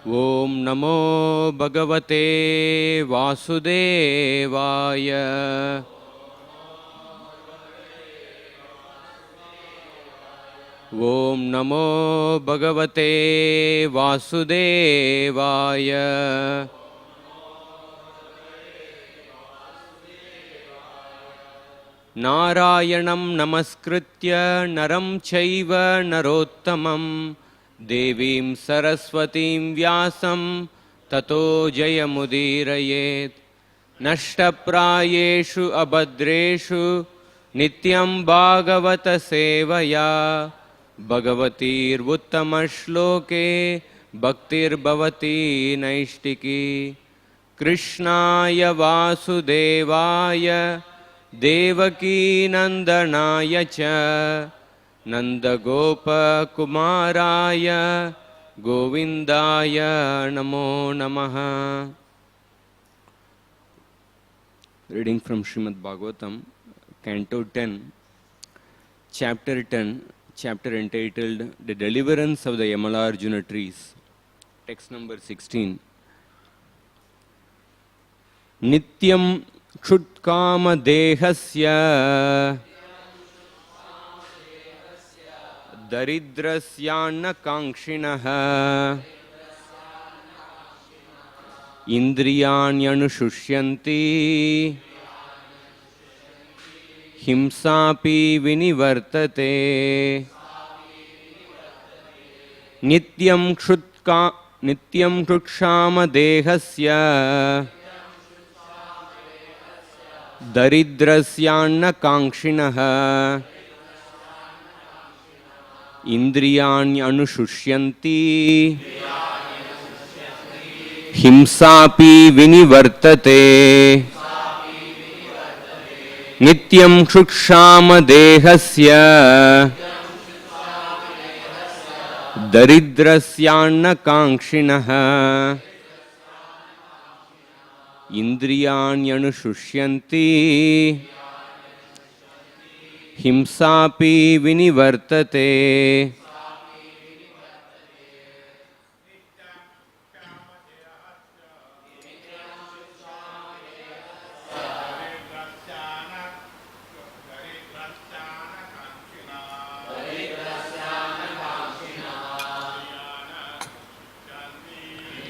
ओम नमो भगवते वासुदेवाय। ओम नमो भगवते वासुदेवाय। नारायणं नमस्कृत्य नरं चैव नरोत्तमं देवीं सरस्वतीं व्यासं ततो जयमुदीरयेत्। नष्टप्रायेषु अभद्रेषु नित्यं भागवत सेवया भगवतीर्वुत्तमश्लोके भक्तिर्भवती नैष्टिकी। कृष्णाय वासुदेवाय देवकी नंदनाय च नंदगोपकुमाराय गोविंदाय नमो नमः। Reading from Srimad Bhagavatam, Canto 10, Chapter 10, chapter entitled The Deliverance of the Yamalarjuna Trees. Text number 16. Nityam क्षुत्काम देहस्य दरिद्रस्यान्न कांक्षिणः इंद्रियाण्यनुशुष्यन्ति हिंसापि विनिवर्तते। नित्यं क्षुत्क्षाम देहस्य दरिद्रस्यान्न कांक्षिणः इंद्रियाण्यनुशुष्यन्ति हिंसापि विनिवर्तते। नित्यं क्षुत्क्षाम देहस्य दरिद्रस्यान्न कांक्षिणः इंद्रियाण्यनुशुष्यन्ति हिंसापि विनिवर्तते।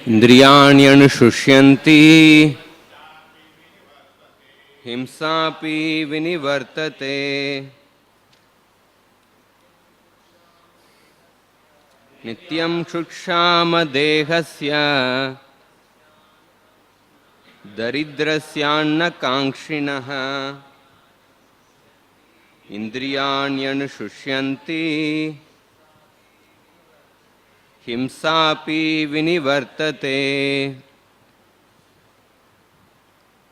इंद्रियाण्यनुशुष्यन्ति हिंसापि विनिवर्तते। नित्यं क्षुत्क्षाम देहस्य दरिद्रस्यान्न कांक्षिणः इंद्रियाण्यनुशुष्यन्ति हिंसापि विनिवर्तते।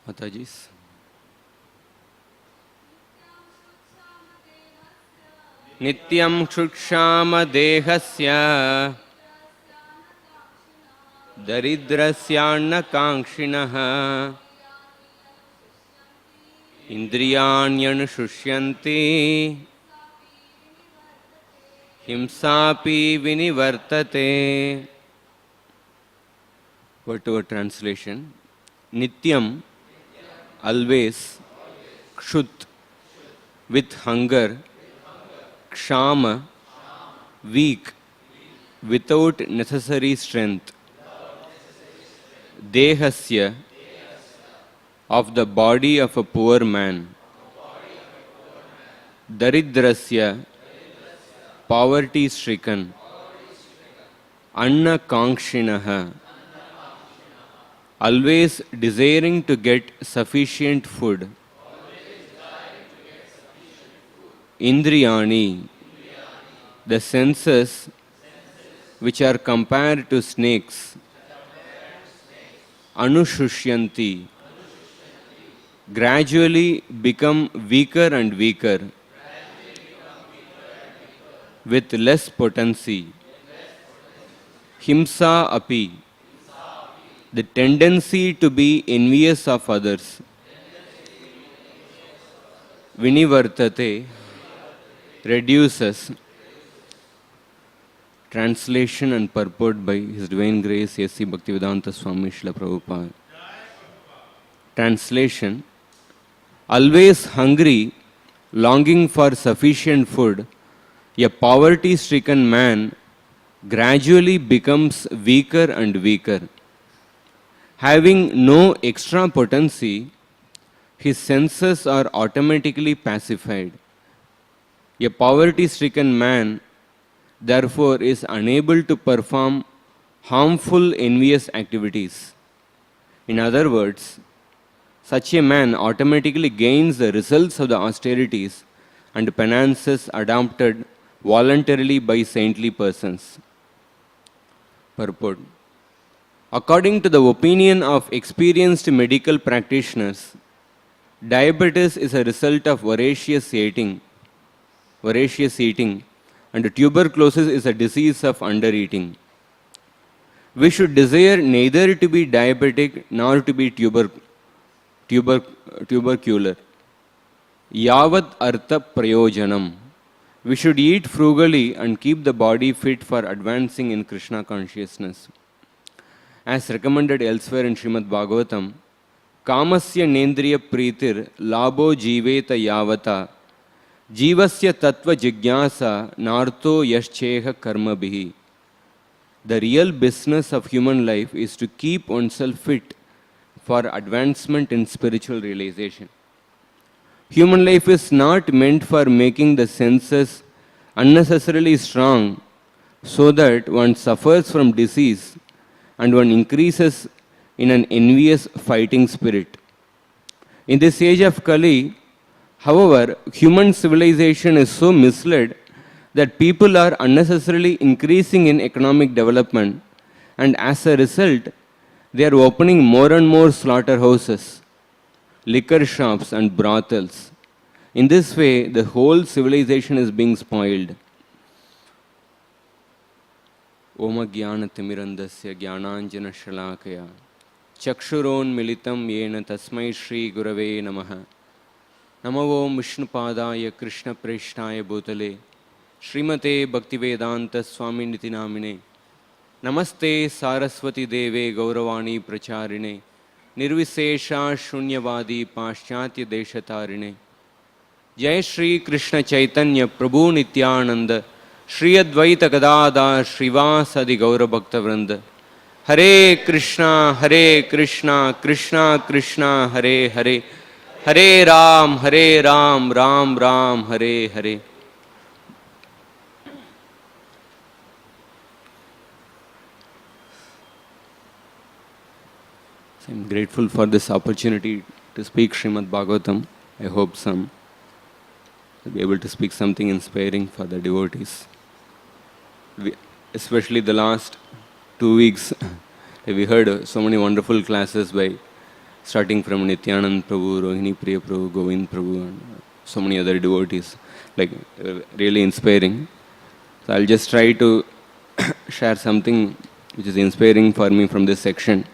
माताजी। नित्यं क्षुत्क्षाम देहस्य दरिद्रस्यान्न कांक्षिणः इंद्रियाण्यनुशुष्यन्ति हिंसापि विनिवर्तते। Word to word translation. Nityam, always. Kshut, with hunger. Kshama, weak, without necessary strength. Dehasya, of the body of a poor man. Daridrasya, poverty stricken. Anna Kankshinaha, always desiring to get sufficient food. Indriyani, the senses which are compared to snakes. Anushushyanti, gradually become weaker and weaker with less potency. Himsa api, the tendency to be envious of others. Vinivartate, reduces. Translation and purport by His Divine Grace A.C. Bhaktivedanta Swami Srila Prabhupada. Translation: always hungry, longing for sufficient food, a poverty-stricken man gradually becomes weaker and weaker. Having no extra potency, his senses are automatically pacified. A poverty-stricken man, therefore, is unable to perform harmful, envious activities. In other words, such a man automatically gains the results of the austerities and penances adopted voluntarily by saintly persons. Purport: according to the opinion of experienced medical practitioners, diabetes is a result of voracious eating, and tuberculosis is a disease of undereating. We should desire neither to be diabetic nor to be tubercular. Yavat artha prayojanam. We should eat frugally and keep the body fit for advancing in Krishna consciousness. As recommended elsewhere in Srimad Bhagavatam, Kamasya nendriya pritir labo jiveta yavata jivasya tattva jigyasa narto yashcheha karma bihi. The real business of human life is to keep oneself fit for advancement in spiritual realization. Human life is not meant for making the senses unnecessarily strong so that one suffers from disease and one increases in an envious fighting spirit. In this age of Kali, however, human civilization is so misled that people are unnecessarily increasing in economic development, and as a result, they are opening more and more slaughterhouses, liquor shops and brothels. In this way, the whole civilization is being spoiled. Oma Jnana Timirandasya Jnananjana Shalakaya Chakshuron Militam Yena Tasmai Shri Gurave Namaha Namo Om Vishnupadaya Krishna Preshnaya Bhutale Srimate Bhaktivedanta Swami Nitinamine Namaste Saraswati Deve Gauravani Pracharine Nirvisesha Shunyavadi Paschatya Deshatarine Jai Shri Krishna Chaitanya Prabhu Nityananda Shri Advaita Gadada Srivasadi Gaura Bhakta Vrinda Hare Krishna Krishna Krishna Hare Hare Hare Ram Ram Ram Hare Hare. I'm grateful for this opportunity to speak Srimad Bhagavatam. I hope I'll be able to speak something inspiring for the devotees. Especially the last 2 weeks, we heard so many wonderful classes starting from Nityanand Prabhu, Rohini Priya Prabhu, Govind Prabhu, and so many other devotees, really inspiring. So I'll just try to share something which is inspiring for me from this section.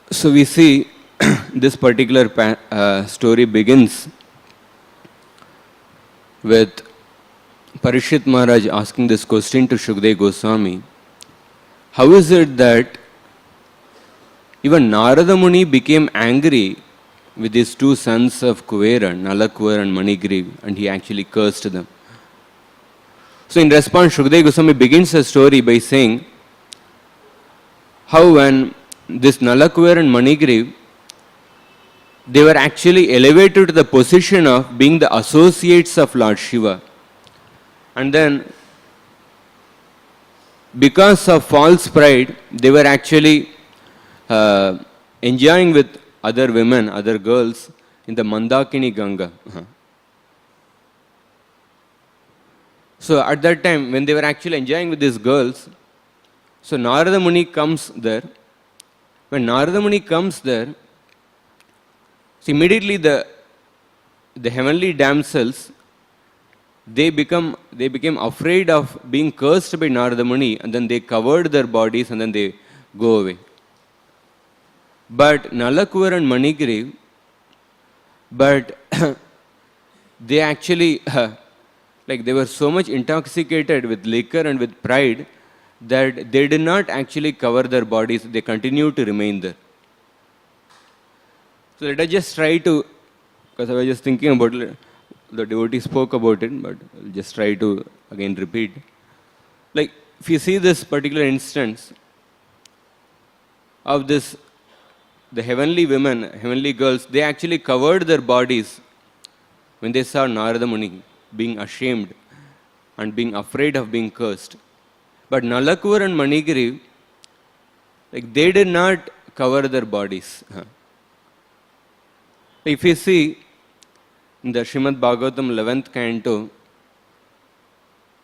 So we see this particular story begins with Parishit Maharaj asking this question to Shukdev Goswami. How is it that even Narada Muni became angry with his two sons of Kuvera, Nalakuvar and Manigriv, and he actually cursed them? So in response, Shukdev Goswami begins the story by saying how when this Nalakuvar and Manigriv, they were actually elevated to the position of being the associates of Lord Shiva. And then, because of false pride, they were actually enjoying with other women, other girls in the Mandakini Ganga. So at that time, when they were actually enjoying with these girls, so Narada Muni comes there. When Narada Muni comes there, so immediately the heavenly damsels, they became afraid of being cursed by Narada Muni, and then they covered their bodies and then they go away. But Nalakuvar and Manigriv, they actually like they were so much intoxicated with liquor and with pride that they did not actually cover their bodies, they continued to remain there. So let us just try to, because I was just thinking about it, the devotee spoke about it, but I'll just try to again repeat. Like, if you see this particular instance of this, the heavenly women, heavenly girls, they actually covered their bodies when they saw Narada Muni being ashamed and being afraid of being cursed. But Nalakur and Manigiri, like they did not cover their bodies. If you see in the Srimad Bhagavatam 11th canto,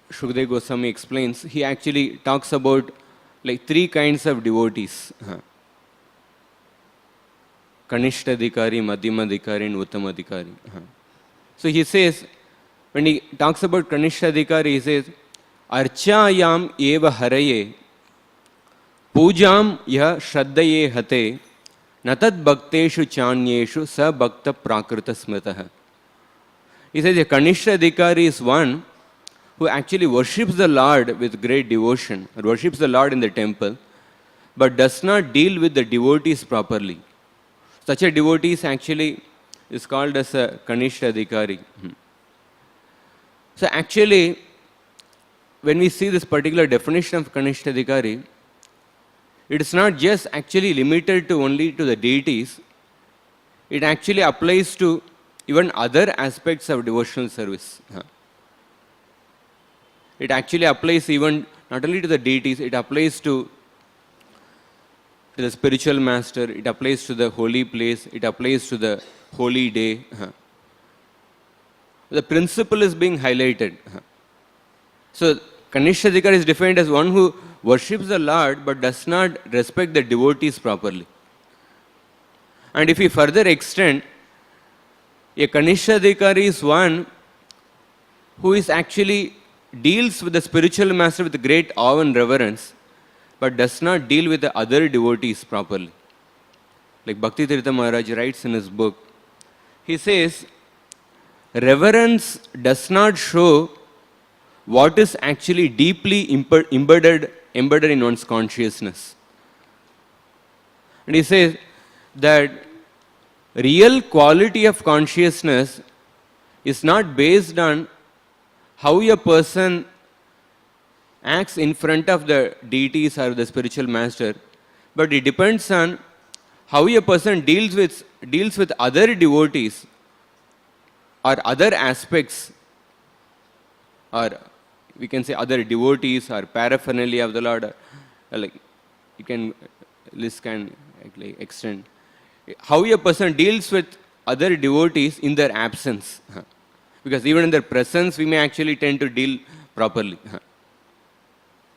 Shukdev Goswami explains, he actually talks about like three kinds of devotees. Kanishtadhikari, Madhyamadhikari and Uttamadhikari. So he says, when he talks about Kanishtadhikari, he says, Archayam eva haraye, Pujam ya shraddaye hate, Natad bhakteshu chanyeshu sa bhakta prakrita smritaha. He says, a Kanishtadhikari is one who actually worships the Lord with great devotion, or worships the Lord in the temple, but does not deal with the devotees properly. Such a devotee is called as a Kanishtadhikari. So actually, when we see this particular definition of Kanishtadhikari, it is not just actually limited to only to the deities, it actually applies to even other aspects of devotional service. It actually applies even not only to the deities, it applies to the spiritual master, it applies to the holy place, it applies to the holy day. The principle is being highlighted. So, Kanishtadhikari is defined as one who worships the Lord but does not respect the devotees properly. And if we further extend, a Kanishtadhikari is one who is actually deals with the spiritual master with great awe and reverence, but does not deal with the other devotees properly. Like Bhakti Tirtha Maharaj writes in his book, he says, reverence does not show what is actually deeply embedded in one's consciousness. And he says that real quality of consciousness is not based on how a person acts in front of the deities or the spiritual master, but it depends on how a person deals with other devotees or other aspects, or we can say other devotees or paraphernalia of the Lord, or like you can, list can actually extend. How a person deals with other devotees in their absence. Because even in their presence, we may actually tend to deal properly.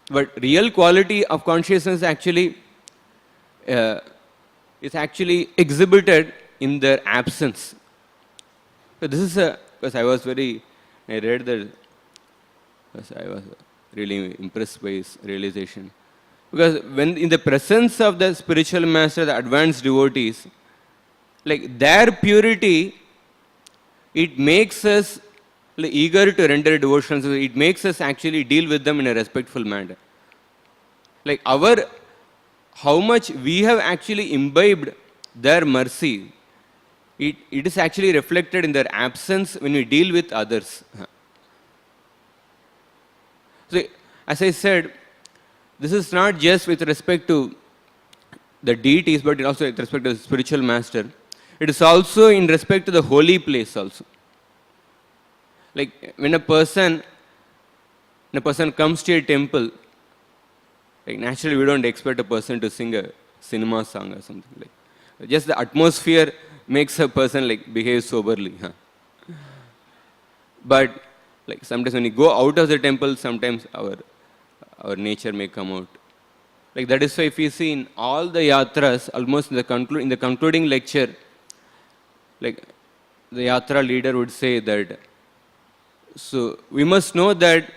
But real quality of consciousness actually is actually exhibited in their absence. So this is because I read that, because I was really impressed by his realization. Because when in the presence of the spiritual master, the advanced devotees, like their purity, it makes us eager to render devotion. So it makes us actually deal with them in a respectful manner. Like how much we have actually imbibed their mercy, it is actually reflected in their absence when we deal with others. So as I said, this is not just with respect to the deities, but also with respect to the spiritual master. It is also in respect to the holy place also. Like when a person comes to a temple, like naturally we don't expect a person to sing a cinema song or something like. Just the atmosphere makes a person like behave soberly. But like sometimes when you go out of the temple, sometimes our nature may come out. Like that is why if you see in all the yatras, almost in the concluding lecture, like the yatra leader would say that, so we must know that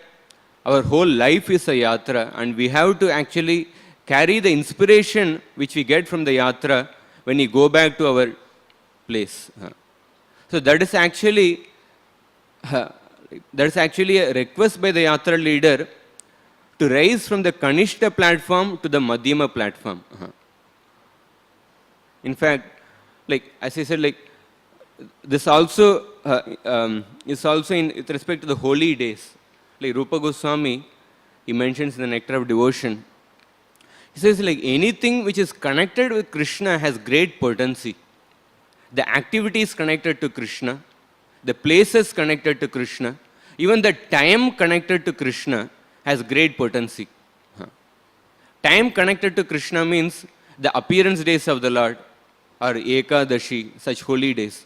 our whole life is a yatra and we have to actually carry the inspiration which we get from the yatra when we go back to our place. So that is actually That's actually a request by the Yatra leader to rise from the Kanishta platform to the Madhyama platform. In fact, like as I said, like this also is also in with respect to the holy days. Like Rupa Goswami, he mentions in the Nectar of Devotion, he says like anything which is connected with Krishna has great potency. The activities connected to Krishna, the places connected to Krishna, even the time connected to Krishna has great potency. Time connected to Krishna means the appearance days of the Lord or Ekadashi, such holy days.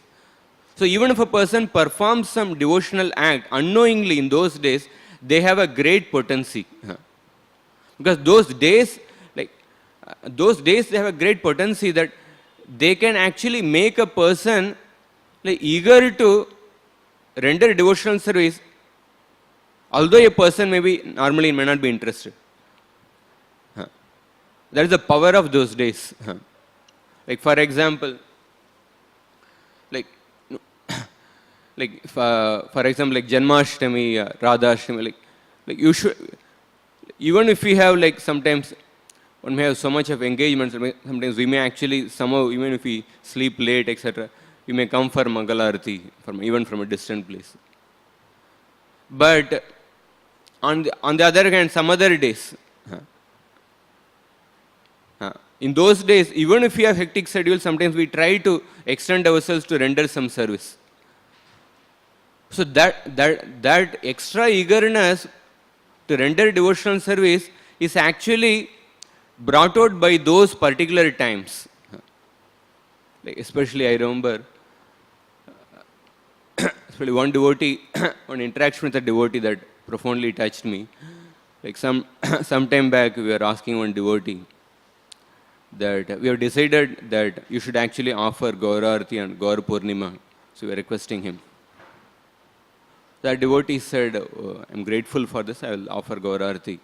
So even if a person performs some devotional act unknowingly in those days, they have a great potency. Because those days, they have a great potency that they can actually make a person like eager to render devotional service, although a person normally may not be interested. That is the power of those days. Like for example, for example, like Janmashtami, Radhashtami, like you should, even if we have like sometimes one may have so much of engagement, sometimes we may actually somehow, even if we sleep late, etc., we may come for Mangalarati, even from a distant place. But on the other hand, some other days, in those days, even if we have hectic schedule, sometimes we try to extend ourselves to render some service. So that extra eagerness to render devotional service is actually brought out by those particular times. Like especially I remember, especially one devotee, one interaction with a devotee that profoundly touched me. Like some time back, we were asking one devotee that we have decided that you should actually offer Gaurarati and Gaur Purnima. So we were requesting him. That devotee said, oh, I'm grateful for this, I will offer Gaurarati.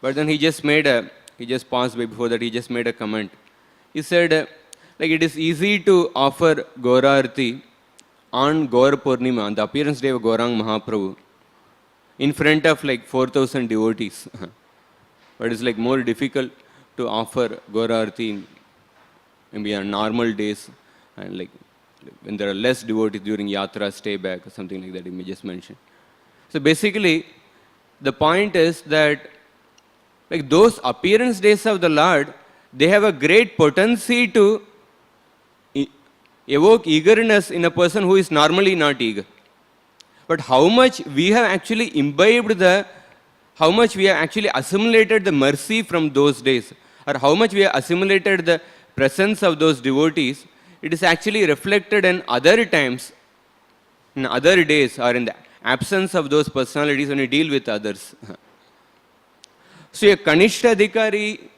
But then he just paused before that, he just made a comment. He said, like it is easy to offer Gaurarati on Gaur Purnima, on the appearance day of Gaurang Mahaprabhu, in front of like 4,000 devotees. But it's like more difficult to offer Gaurarati maybe on normal days and like when there are less devotees during yatra, stay back or something like that you may just mention. So basically, the point is that like those appearance days of the Lord, they have a great potency to evoke eagerness in a person who is normally not eager. But how much we have actually imbibed how much we have actually assimilated the mercy from those days, or how much we have assimilated the presence of those devotees, it is actually reflected in other times, in other days, or in the absence of those personalities when we deal with others. So a Kanishta Adhikari,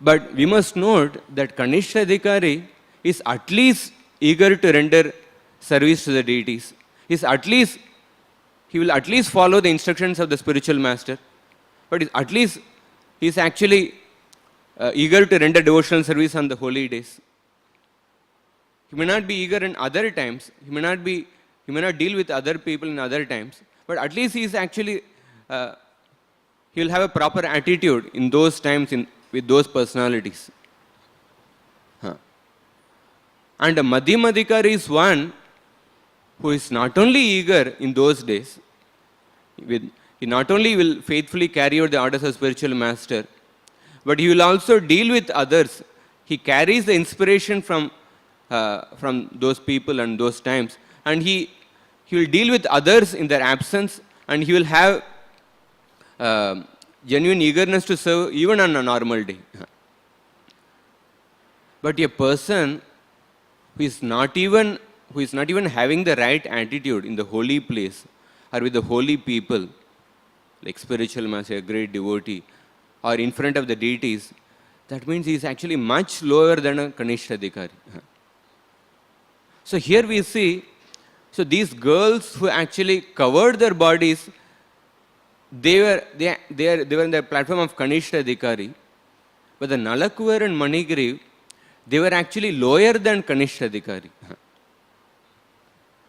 but we must note that Kanishta Adhikari is at least eager to render service to the deities. He will at least follow the instructions of the spiritual master, but he is actually eager to render devotional service on the holy days. He may not be eager in other times. He may not deal with other people in other times. But at least he is actually, he will have a proper attitude in those times with those personalities. And a Madhyamadhikari is one who is not only eager in those days, he not only will faithfully carry out the orders of spiritual master, but he will also deal with others. He carries the inspiration from those people and those times, and he will deal with others in their absence, and he will have genuine eagerness to serve even on a normal day. But a person who is not even having the right attitude in the holy place or with the holy people, like spiritual master, a great devotee, or in front of the deities, that means he is actually much lower than a Kanishta Adhikari. So here we see, so these girls who actually covered their bodies, they were in the platform of Kanishta Adhikari, but the Nalakuvar and Manigriv, they were actually lower than Kanishta Adhikari.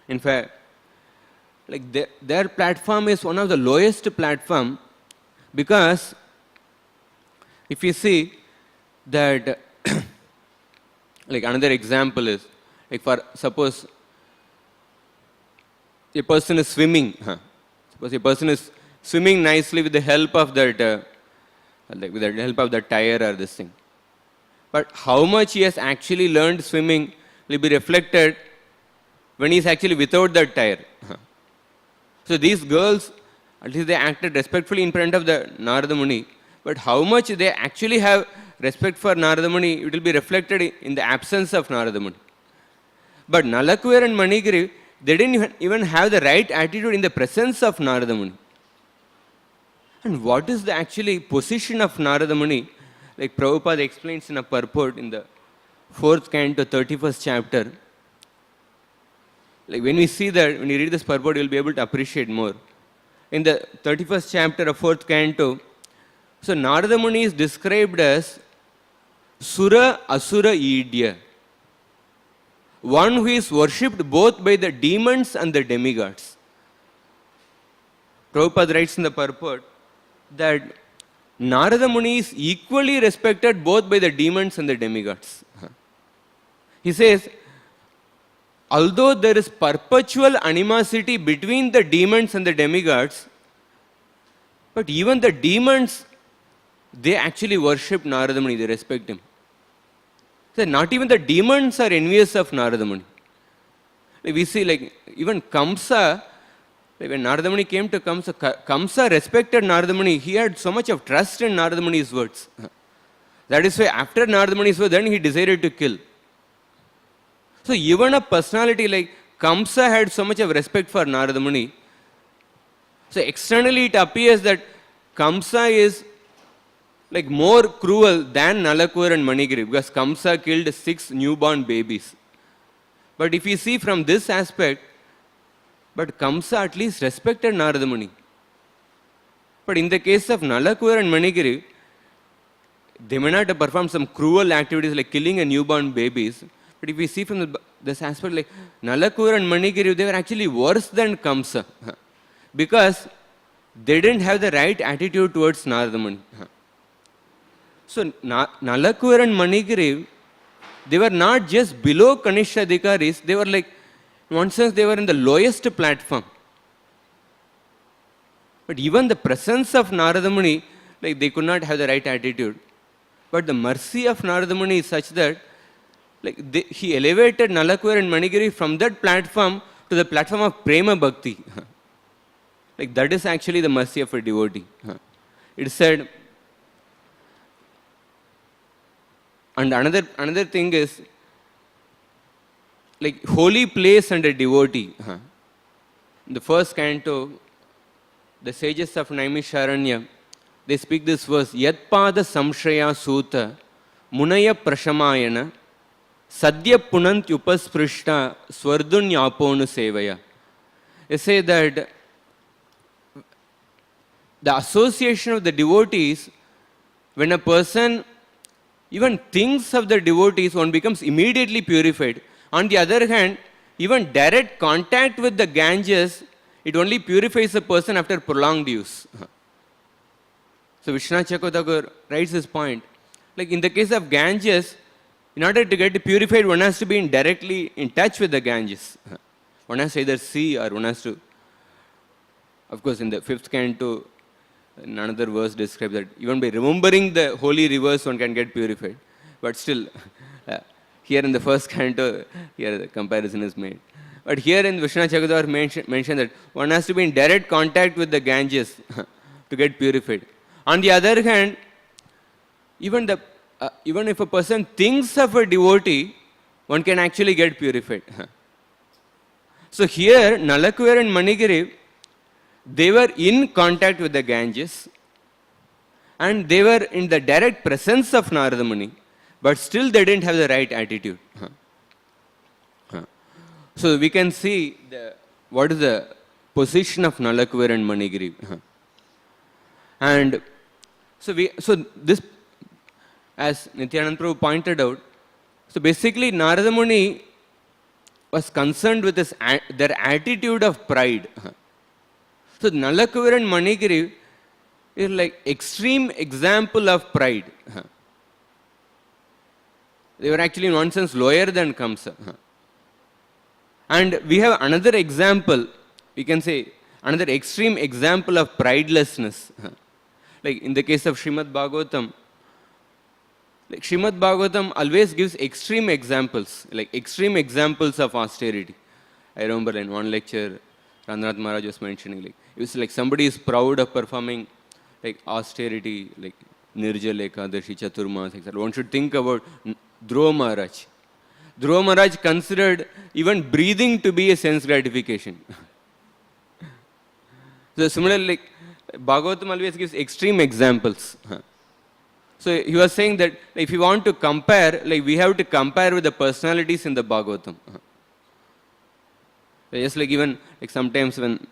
In fact, like their platform is one of the lowest platform, because if you see that, like another example is, like for suppose a person is swimming, suppose a person is swimming nicely with the help of that, like with the help of the tire or this thing. But how much he has actually learned swimming will be reflected when he is actually without that tire. So these girls, at least they acted respectfully in front of the Narada Muni, but how much they actually have respect for Narada Muni, it will be reflected in the absence of Narada Muni. But Nalakuvar and Manigiri, they didn't even have the right attitude in the presence of Narada Muni. And what is the actually position of Narada Muni? Like Prabhupada explains in a purport in the 4th canto, 31st chapter. Like when we see that, when you read this purport, you will be able to appreciate more. In the 31st chapter of 4th canto, so Narada Muni is described as Sura Asura Idya, one who is worshipped both by the demons and the demigods. Prabhupada writes in the purport that Narada Muni is equally respected both by the demons and the demigods. He says, although there is perpetual animosity between the demons and the demigods, but even the demons, they actually worship Narada Muni, they respect him. So not even the demons are envious of Narada Muni. Like we see, like even Kamsa, like when Narada Muni came to Kamsa, Kamsa respected Narada Muni. He had so much of trust in Narada Muni's words. That is why after Narada Muni's words, then he decided to kill. So even a personality like Kamsa had so much of respect for Narada Muni. So externally it appears that Kamsa is like more cruel than Nalakuvar and Manigiri, because Kamsa killed 6 newborn babies. But if you see from this aspect, but Kamsa at least respected Narada Muni. But in the case of Nalakuvar and Manigiri, they may not have performed some cruel activities like killing a newborn babies. But if we see from this aspect, like Nalakuvar and Manigiri, they were actually worse than Kamsa, because they didn't have the right attitude towards Narada Muni. So Nalakuvar and Manigiri, they were not just below Kanishka Adhikaris, they were like, in one sense, they were in the lowest platform. But even the presence of Narada Muni, like they could not have the right attitude. But the mercy of Narada Muni is such that, like he elevated Nalakuvar and Manigiri from that platform to the platform of Prema Bhakti. Like that is actually the mercy of a devotee. It said, and another thing is, like holy place and a devotee. In the 1st canto, the sages of Naimisharanya, they speak this verse, Yatpada Samshraya Suta Munaya Prashamayana Sadhya Punantyupasprishta Swardunyaponu Sevaya. They say that the association of the devotees, when a person even thinks of the devotees, one becomes immediately purified. On the other hand, even direct contact with the Ganges, it only purifies a person after prolonged use. So Vishwanath Chakravarti writes this point. Like in the case of Ganges, in order to get purified, one has to be directly in touch with the Ganges. One has to either see or one has to, of course in the 5th canto, another verse describes that even by remembering the holy rivers one can get purified. But still, here in the 1st canto, here the comparison is made. But here in Vishwanath Chakravarti mentioned that one has to be in direct contact with the Ganges to get purified. On the other hand, even if a person thinks of a devotee, one can actually get purified. So here, Nalakuvar and Manigiri, they were in contact with the Ganges and they were in the direct presence of Narada Muni, but still they didn't have the right attitude. So we can see what is the position of Nalakuvar and Manigiri. And so this, as Nityananda Prabhu pointed out, so basically Narada Muni was concerned with their attitude of pride. So Nalakuvir and Manigiri is like extreme example of pride. They were actually in one sense lower than Kamsa. And we have another example, we can say another extreme example of pridelessness. Like in the case of Srimad Bhagavatam, like Srimad Bhagavatam always gives extreme examples, like extreme examples of austerity. I remember in one lecture, Randranath Maharaj was mentioning, like it was like somebody is proud of performing like austerity, like Nirjala Ekadashi, Chaturmas, etc. One should think about Dhruva Maharaj. Dhruva Maharaj considered even breathing to be a sense gratification. So similarly, like Bhagavatam always gives extreme examples. So he was saying that if you want to compare, like we have to compare with the personalities in the Bhagavatam. Just like even like sometimes when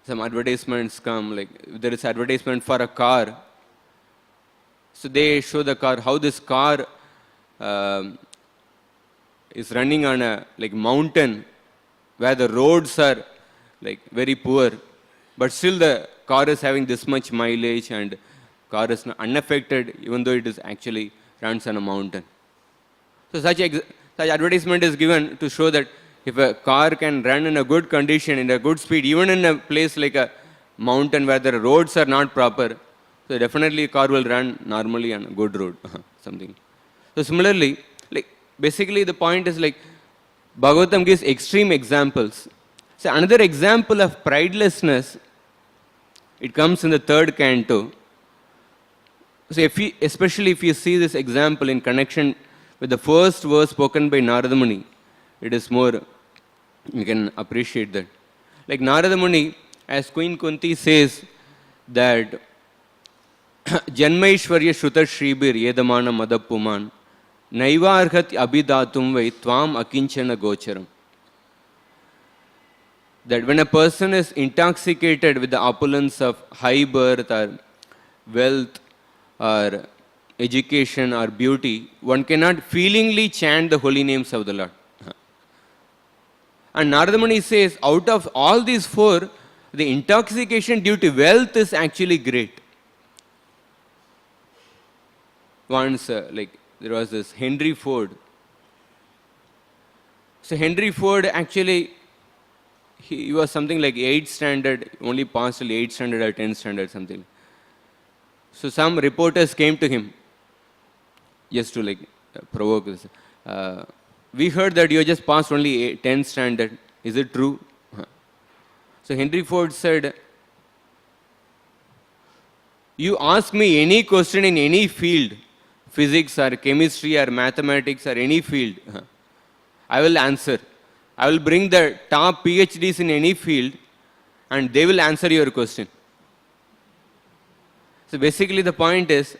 some advertisements come, like if there is advertisement for a car, so they show the car, how this car is running on a like mountain where the roads are like very poor, but still the car is having this much mileage and car is unaffected even though it is actually runs on a mountain. So such advertisement is given to show that if a car can run in a good condition, in a good speed, even in a place like a mountain where the roads are not proper, so definitely a car will run normally on a good road, something. So similarly, like basically the point is like Bhagavatam gives extreme examples. So another example of pridelessness, it comes in the third canto. So especially if you see this example in connection with the first verse spoken by Narada Muni, it is more, you can appreciate that. Like Narada Muni, as Queen Kunti says that Janmaishwarya Shruta Shribir Yedamana Madapuman Naivarhat Abhidatum Vai Tvam Akinchana Gocharam. That when a person is intoxicated with the opulence of high birth or wealth or education or beauty, one cannot feelingly chant the holy names of the Lord. And Narada Muni says, out of all these four, the intoxication due to wealth is actually great. Once, like there was this Henry Ford. So Henry Ford actually, he was something like 8th standard, only passed till 8th standard or 10th standard, something. So some reporters came to him just to like provoke this. We heard that you just passed only 10th standard. Is it true? So Henry Ford said, you ask me any question in any field, physics or chemistry or mathematics or any field, I will answer. I will bring the top PhDs in any field and they will answer your question. So basically the point is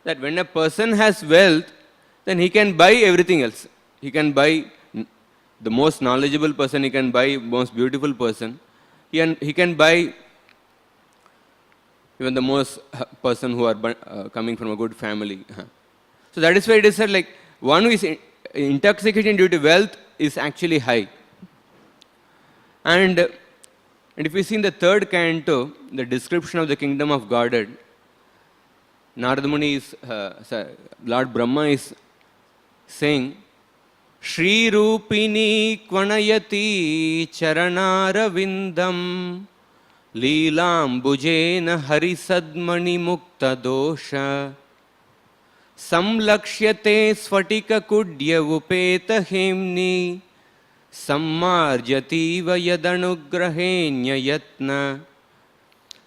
that when a person has wealth, then he can buy everything else. He can buy the most knowledgeable person, he can buy most beautiful person, he can buy even the most person who are coming from a good family. So that is why it is said like one who is intoxication due to wealth is actually high. And if we see in the third canto, the description of the kingdom of Godhead, Narada Muni is, Lord Brahma is saying, Shri Rupini Kvanayati Charanara Vindam Leelam Bujena Harisadmani Mukta Dosha Samlakshyate Sfatika Kudya Upeta Hemni Sammarjativa Yadanugrahenya Yatna.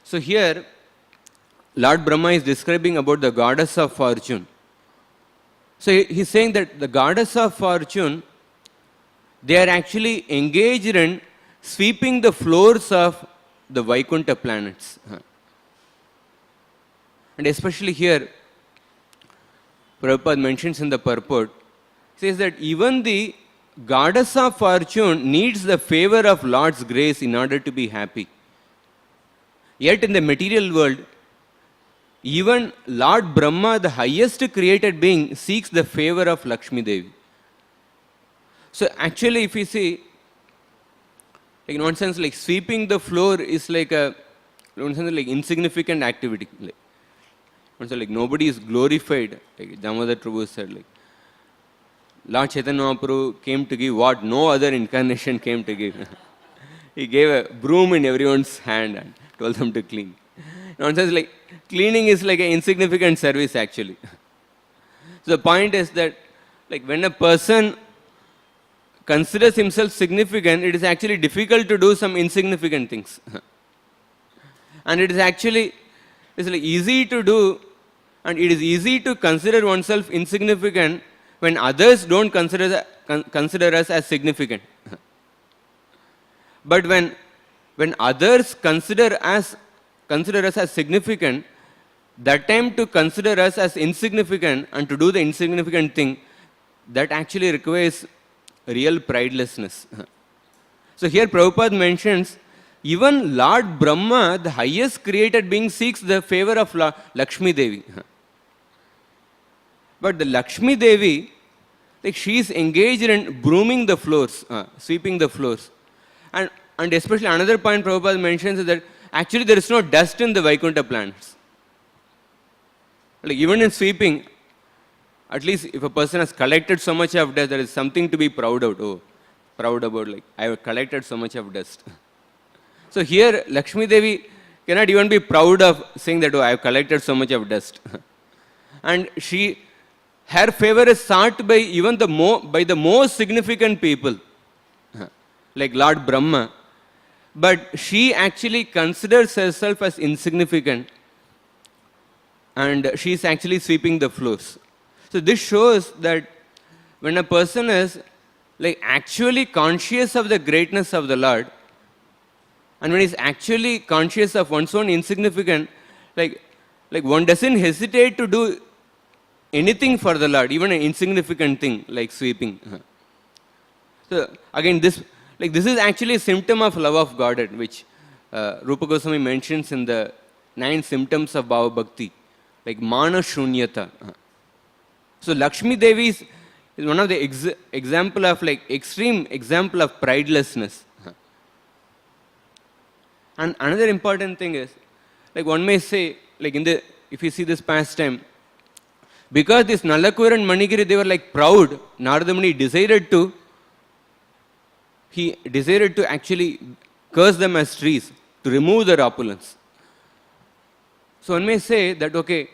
So here, Lord Brahma is describing about the goddess of fortune. So he's saying that the goddess of fortune, they are actually engaged in sweeping the floors of the Vaikuntha planets. And especially here, Prabhupada mentions in the purport, says that even the goddess of fortune needs the favor of Lord's grace in order to be happy. Yet in the material world, even Lord Brahma, the highest created being, seeks the favor of Lakshmi Devi. So actually, if you see, like in one sense, like sweeping the floor is like a, in one sense, like insignificant activity. Like nobody is glorified. Like Damodar Prabhu said, like Lord Chaitanya Mahaprabhu came to give what no other incarnation came to give. He gave a broom in everyone's hand and told them to clean. In one sense, like cleaning is like an insignificant service actually. So the point is that, like when a person considers himself significant, it is actually difficult to do some insignificant things. And it is actually, it's like easy to do, and it is easy to consider oneself insignificant when others don't consider us as significant. But when others consider us as significant, that time to consider us as insignificant and to do the insignificant thing, that actually requires real pridelessness. So here Prabhupada mentions, even Lord Brahma, the highest created being, seeks the favor of Lakshmi Devi. But the Lakshmi Devi, like she is engaged in brooming the floors, sweeping the floors. And especially another point Prabhupada mentions is that actually there is no dust in the Vaikuntha planets. Like even in sweeping, at least if a person has collected so much of dust, there is something to be proud of. Oh, proud about, like I have collected so much of dust. So here Lakshmi Devi cannot even be proud of saying that, oh, I have collected so much of dust. And her favor is sought by even by the most significant people, like Lord Brahma. But she actually considers herself as insignificant, and she is actually sweeping the floors. So this shows that when a person is like actually conscious of the greatness of the Lord, and when he is actually conscious of one's own insignificance, like one doesn't hesitate to do anything for the Lord, even an insignificant thing like sweeping. So again, this is actually a symptom of love of Godhead, which Rupa Goswami mentions in the 9 symptoms of Bhava Bhakti, like Mana Shunyata. So Lakshmi Devi is one of the example of like extreme example of pridelessness. And another important thing is, like one may say, like if you see this pastime, because this Nalakur and Manigiri, they were like proud, Narada Muni decided to actually curse them as trees, to remove their opulence. So one may say that, okay,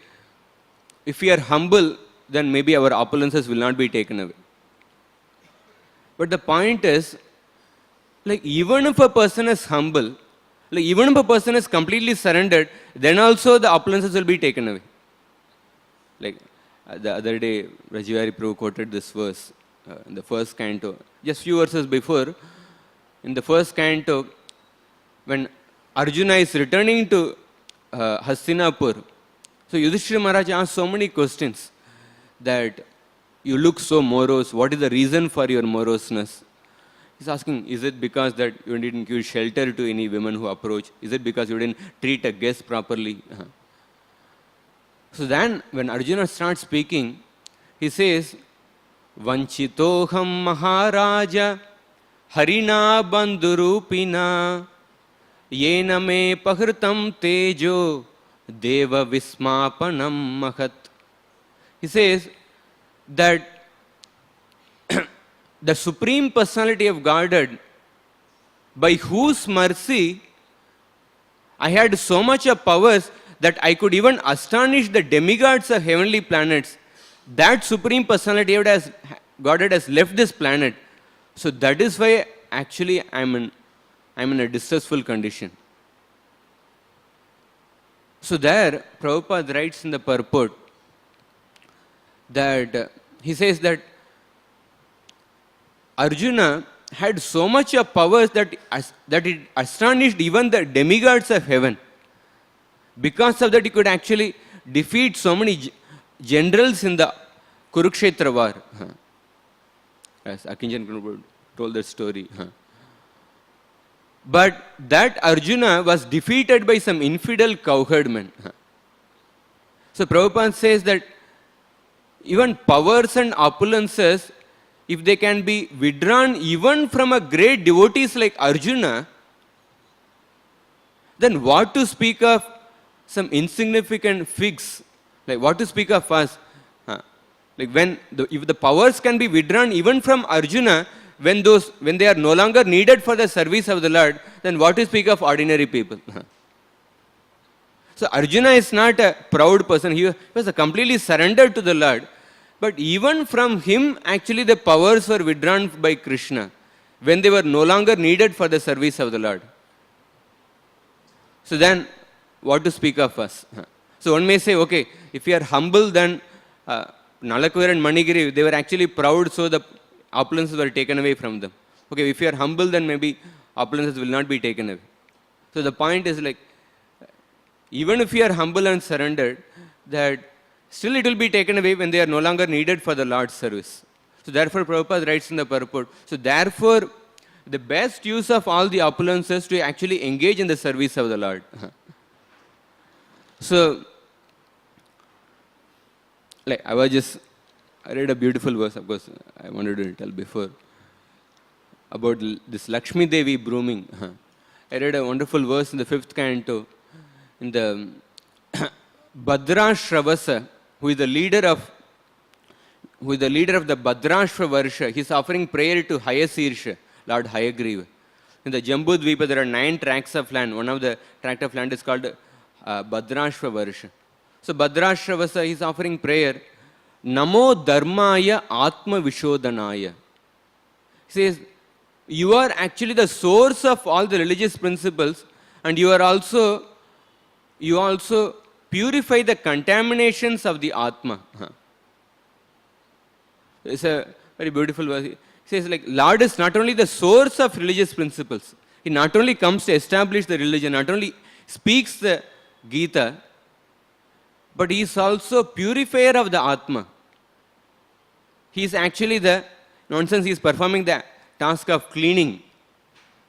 if we are humble, then maybe our opulences will not be taken away. But the point is, like even if a person is humble, like even if a person is completely surrendered, then also the opulences will be taken away. Like the other day, Rajivihari Prabhu quoted this verse in the first canto, just few verses before. In the first canto, when Arjuna is returning to Hastinapur, so Yudhishthira Maharaj asked so many questions that you look so morose. What is the reason for your moroseness? He's asking, is it because that you didn't give shelter to any women who approach? Is it because you didn't treat a guest properly? So then, when Arjuna starts speaking, he says, Vanchitoham Maharaja Harina Bandhurupina Yena me Pahritam Tejo Deva Vismapanam Mahat. He says that the Supreme Personality of Godhead, by whose mercy I had so much of powers that I could even astonish the demigods of heavenly planets, that Supreme Personality of Godhead has left this planet. So that is why actually I'm in a distressful condition. So there, Prabhupada writes in the purport that he says that Arjuna had so much of powers that it astonished even the demigods of heaven. Because of that, he could actually defeat so many generals in the Kurukshetra war. As Akinjan told the story. But that Arjuna was defeated by some infidel cowherdmen. So Prabhupada says that even powers and opulences, if they can be withdrawn even from a great devotees like Arjuna, then what to speak of some insignificant figs? Like what to speak of us? Like if the powers can be withdrawn even from Arjuna, when they are no longer needed for the service of the Lord, then what to speak of ordinary people? So Arjuna is not a proud person. He was completely surrendered to the Lord. But even from him, actually the powers were withdrawn by Krishna when they were no longer needed for the service of the Lord. So then, what to speak of us? So one may say, okay, if you are humble, then Nalakuvar and Manigiri, they were actually proud, so the opulences were taken away from them. Okay, if you are humble, then maybe opulences will not be taken away. So the point is like, even if you are humble and surrendered, that still it will be taken away when they are no longer needed for the Lord's service. So therefore, Prabhupada writes in the purport, so therefore, the best use of all the opulences to actually engage in the service of the Lord. So, like I read a beautiful verse, of course, I wanted to tell before, about this Lakshmi Devi brooming. I read a wonderful verse in the 5th canto, in the Bhadrashravasa, who is the leader of the Bhadrashva Varsha. He is offering prayer to Hayasirsha, Lord Hayagriva. In the Jambudvipa, there are 9 tracts of land. One of the tract of land is called Bhadrashva Varsha. So Bhadrashravasa, he is offering prayer. Namo Dharmaya Atma Vishodhanaya. He says, you are actually the source of all the religious principles, and you also purify the contaminations of the Atma. It's a very beautiful verse. He says, like, Lord is not only the source of religious principles, he not only comes to establish the religion, not only speaks the Gita, but he is also purifier of the Atma. He is actually he is performing the task of cleaning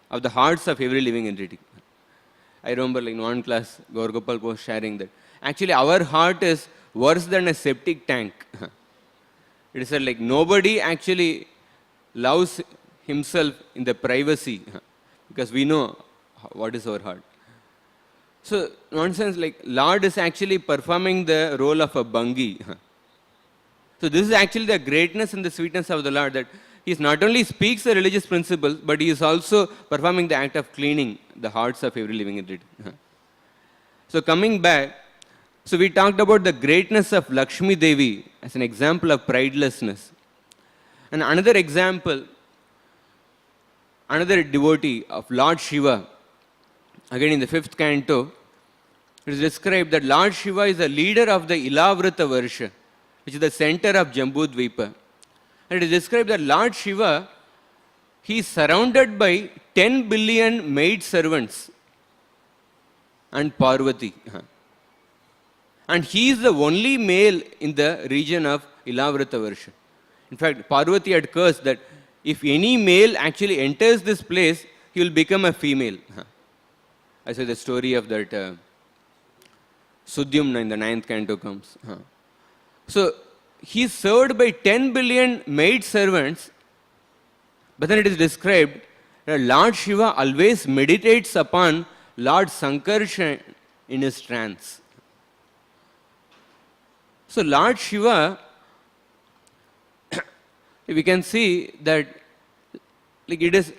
of the hearts of every living entity. I remember in one class, Gaur Gopal was sharing that actually our heart is worse than a septic tank. It is said like nobody actually loves himself in the privacy because we know what is our heart. So, nonsense, like Lord is actually performing the role of a Bangi. So, this is actually the greatness and the sweetness of the Lord, that he not only speaks the religious principles, but he is also performing the act of cleaning the hearts of every living entity. So, coming back, so we talked about the greatness of Lakshmi Devi as an example of pridelessness. And another example, another devotee of Lord Shiva, again in the 5th canto, it is described that Lord Shiva is the leader of the Ilavrita Varsha, which is the center of Jambudvipa. And it is described that Lord Shiva, he is surrounded by 10 billion maid servants and Parvati. And he is the only male in the region of Ilavrita Varsha. In fact, Parvati had cursed that if any male actually enters this place, he will become a female. I say the story of that Sudyumna in the 9th canto comes. So, he is served by 10 billion maid servants, but then it is described that Lord Shiva always meditates upon Lord Sankarshan in his trance. So, Lord Shiva, we can see that like it is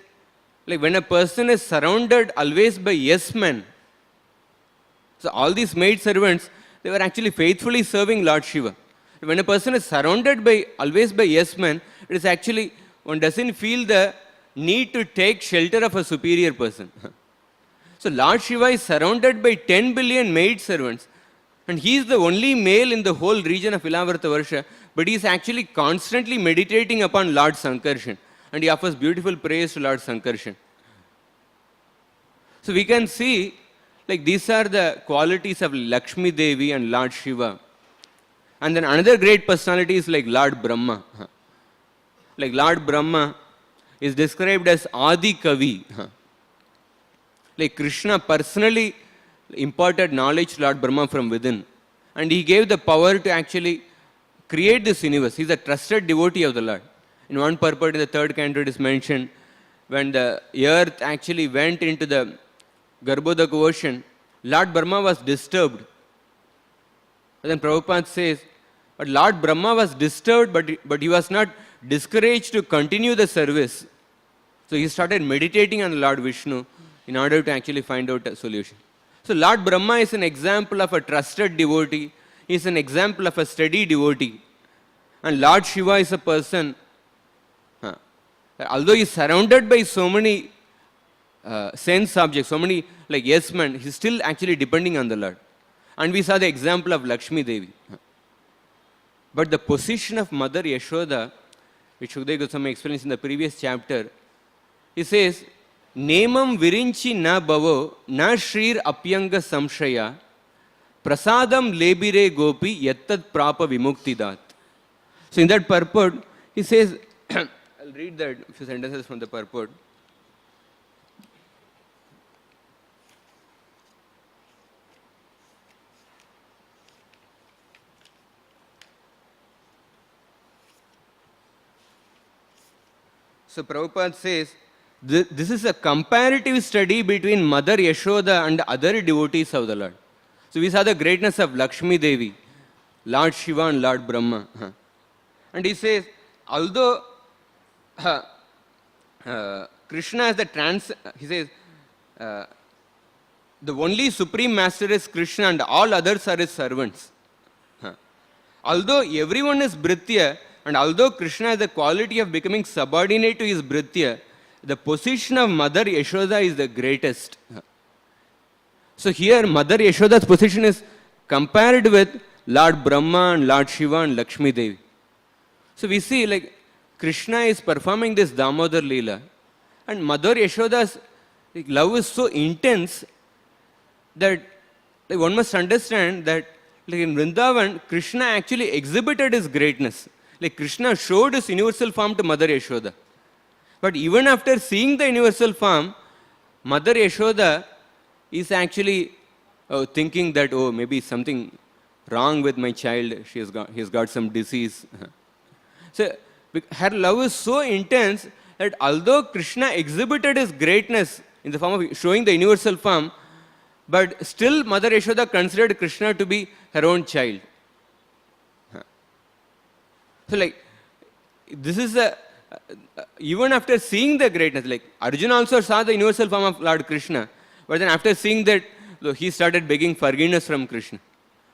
like when a person is surrounded always by yes men. So all these maid servants, they were actually faithfully serving Lord Shiva. When a person is surrounded by always by yes men, it is actually one doesn't feel the need to take shelter of a superior person. So Lord Shiva is surrounded by 10 billion maid servants, and he is the only male in the whole region of Ilavrita Varsha, but he is actually constantly meditating upon Lord Sankarshan, and he offers beautiful praise to Lord Sankarshan. So we can see, like these are the qualities of Lakshmi Devi and Lord Shiva. And then another great personality is like Lord Brahma. Like Lord Brahma is described as Adi Kavi. Like Krishna personally imparted knowledge to Lord Brahma from within. And he gave the power to actually create this universe. He is a trusted devotee of the Lord. In one purport in the third canto it is mentioned, when the earth actually went into the Garbhodaka ocean, Lord Brahma was disturbed. And then Prabhupada says, but Lord Brahma was disturbed, but he was not discouraged to continue the service. So he started meditating on Lord Vishnu in order to actually find out a solution. So Lord Brahma is an example of a trusted devotee. He is an example of a steady devotee. And Lord Shiva is a person, although he is surrounded by so many sense objects, so many like yes men, he is still actually depending on the Lord. And we saw the example of Lakshmi Devi. But the position of Mother Yashoda, which Shukdev Goswami explains in the previous chapter, he says, Nemam virinchi na bhavo na shrir apyanga samshaya prasadam lebire gopi yattad prapa vimuktidat. So in that purport, he says, I'll read that few sentences from the purport. So Prabhupada says, this is a comparative study between Mother Yashoda and other devotees of the Lord. So we saw the greatness of Lakshmi Devi, Lord Shiva and Lord Brahma. And he says, although Krishna is he says, the only Supreme Master is Krishna and all others are his servants. Although everyone is Bhritya, and although Krishna has the quality of becoming subordinate to his Bhritya, the position of Mother Yashoda is the greatest. So here Mother Yashoda's position is compared with Lord Brahma and Lord Shiva and Lakshmi Devi. So we see like Krishna is performing this Damodar Leela, and Mother Yashoda's love is so intense that one must understand that like in Vrindavan, Krishna actually exhibited his greatness. Like Krishna showed his universal form to Mother Yashoda. But even after seeing the universal form, Mother Yashoda is actually thinking that, oh, maybe something wrong with my child. He's got some disease. So her love is so intense that although Krishna exhibited his greatness in the form of showing the universal form, but still Mother Yashoda considered Krishna to be her own child. So like, this is even after seeing the greatness, like Arjuna also saw the universal form of Lord Krishna, but then after seeing that, he started begging forgiveness from Krishna.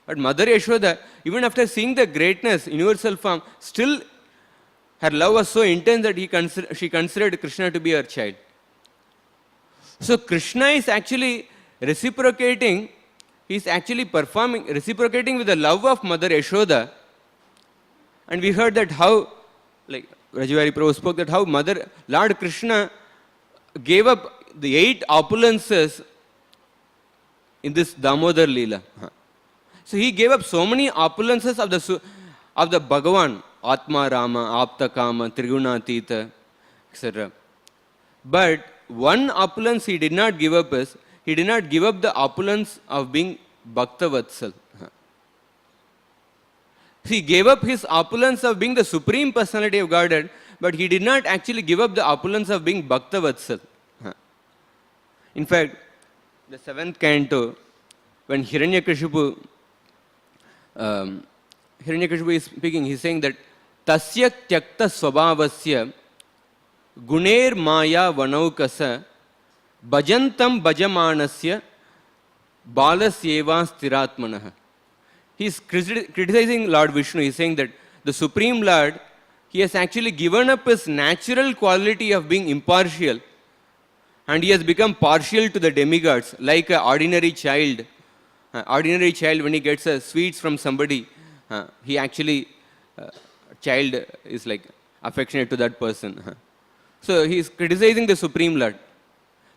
But Mother Yashoda, even after seeing the greatness, universal form, still her love was so intense that she considered Krishna to be her child. So Krishna is actually reciprocating, reciprocating with the love of Mother Yashoda. And we heard that how, like Rajavari Prabhu spoke, that how Lord Krishna gave up the 8 opulences in this Damodar Leela. So he gave up so many opulences of the Bhagavan, Atma Rama, Apta Kama, Trigunatita, etc. But one opulence he did not give up is, he did not give up the opulence of being Bhakta Vatsal. He gave up his opulence of being the Supreme Personality of Godhead, but he did not actually give up the opulence of being Bhakta Vatsal. In fact, the 7th canto, when Hiranyakashipu is speaking, he is saying that Tasya Tyakta Swabhavasya Guner Maya Vanaukasa Bhajantam Bhajamanasya Balasyeva Stiratmanaha. He is criticizing Lord Vishnu. He is saying that the Supreme Lord, he has actually given up his natural quality of being impartial, and he has become partial to the demigods, like an ordinary child. When he gets sweets from somebody, he actually, child is like affectionate to that person. So he is criticizing the Supreme Lord.